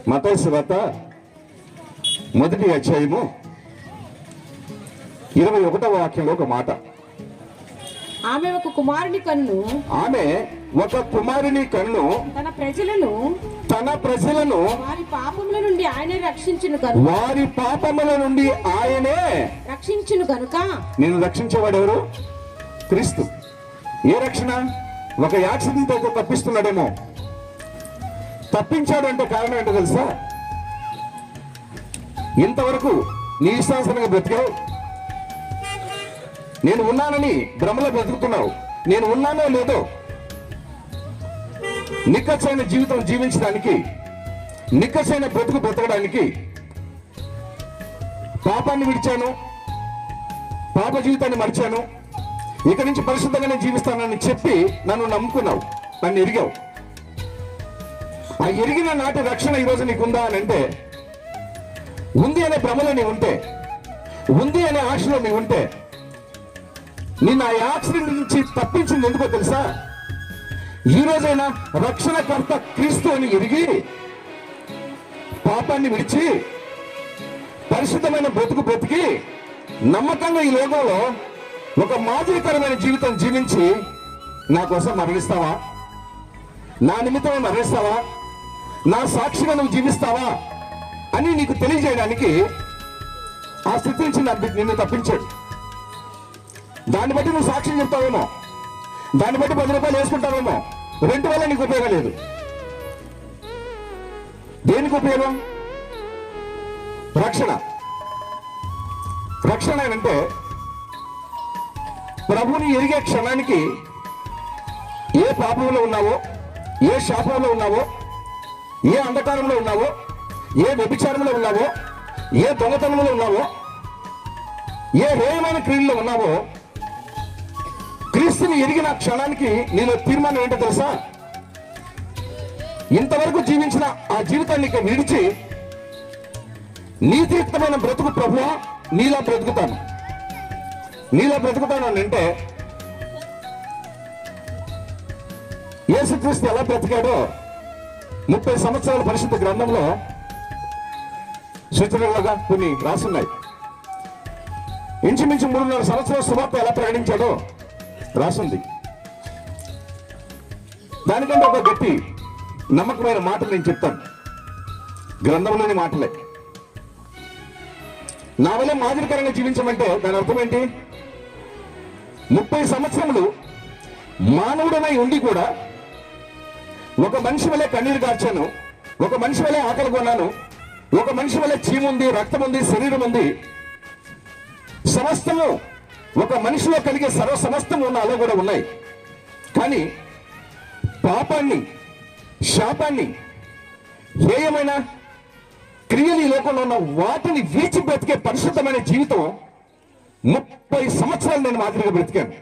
మత్తయి సువార్త 1వ అధ్యాయము 21వ వాక్యంలో ఒక మాట. ఆమె ఒక కుమారుని కన్ను తన ప్రజలను వారి పాపముల నుండి ఆయనే రక్షించును కనుక నేను రక్షించేవాడు ఎవరు? క్రీస్తు. ఏ రక్షణ? ఒక యాక్సిడెంట్ అయితే తప్పిస్తున్నాడేమో. తప్పించాడు అంటే కారణం ఏంటో తెలుసా? ఇంతవరకు నీ ఇష్టానుసారంగా బ్రతికావు. నేను ఉన్నానని భ్రమలో బ్రతుకుతున్నావు. నేను ఉన్నానో లేదో నిక్కచ్చైన జీవితం జీవించడానికి, నిక్కచ్చైన బ్రతుకు బ్రతకడానికి పాపాన్ని విడిచాను, పాప జీవితాన్ని మరిచాను, ఇక నుంచి పరిశుద్ధంగానే జీవిస్తానని చెప్పి నన్ను నమ్ముకున్నావు, నన్ను ఎరిగావు. ఆ ఎరిగిన నాటి రక్షణ ఈరోజు నీకుందా అని అంటే, ఉంది అనే భ్రమలో నీ ఉంటే, ఉంది అనే ఆశలో నీ ఉంటే, నిన్న ఆ యాక్సిడెంట్ నుంచి తప్పించింది ఎందుకో తెలుసా? ఈ రోజైనా రక్షణకర్త క్రీస్తు అని ఎరిగి పాపాన్ని విడిచి పరిశుద్ధమైన బ్రతుకు బ్రతికి నమ్మకంగా ఈ లోకంలో ఒక మాదిరికరమైన జీవితం జీవించి నా కోసం మరణిస్తావా? నా నిమిత్తం మరణిస్తావా? నా సాక్షిగా నువ్వు జీవిస్తావా అని నీకు తెలియజేయడానికి ఆ స్థితి నుంచి నిన్ను తప్పించాడు. దాన్ని బట్టి నువ్వు సాక్ష్యం చెప్తావేమో, దాన్ని బట్టి 10 రూపాయలు వేసుకుంటావేమో. 2 వల్ల నీకు ఉపయోగం లేదు. దేనికి ఉపయోగం? రక్షణ అంటే ప్రభుని ఎరిగే క్షణానికి ఏ పాపంలో ఉన్నావో, ఏ శాపంలో ఉన్నావో, ఏ అంధకారంలో ఉన్నావో, ఏ వ్యభిచారంలో ఉన్నావో, ఏ దొంగతనంలో ఉన్నావో, ఏ హేయమైన క్రియల్లో ఉన్నావో, క్రీస్తుని ఎరిగిన క్షణానికి నీలో తీర్మానం ఏంటో తెలుసా? ఇంతవరకు జీవించిన ఆ జీవితాన్ని విడిచి నీతియుక్తమైన బ్రతుకు ప్రభువా నీలా బ్రతుకుతాను అని అంటే, యేసుక్రీస్తు ఎలా బ్రతికాడో 30 సంవత్సరాల పరిశుద్ధ గ్రంథంలో సూచనలుగా కొన్ని రాసున్నాయి. ఇంచుమించు 3.5 సంవత్సరాల సువార్త ఎలా ప్రయాణించాడో రాసుంది. దానికంటే ఒక గట్టి నమ్మకమైన మాటలు నేను చెప్తాను. గ్రంథంలోని మాటలే. నా వల్ల మాదిరికరంగా జీవించమంటే దాని అర్థం ఏంటి? 30 సంవత్సరములు మానవుడనై ఉండి కూడా ఒక మనిషి వల్లే కన్నీరు కార్చాను, ఒక మనిషి వల్లే ఆకలి కొన్నాను, ఒక మనిషి వల్లే చీముంది, రక్తం ఉంది, శరీరం ఉంది. సమస్తము ఒక మనిషిలో కలిగే సమస్తము నాలో కూడా ఉన్నాయి. కానీ పాపాన్ని, శాపాన్ని, హేయమైన క్రియలు ఈ లోకంలో ఉన్న వాటిని వీచి బ్రతికే పరిశుద్ధమైన జీవితం 30 సంవత్సరాలు నేను మాదిరిగా బ్రతికాను.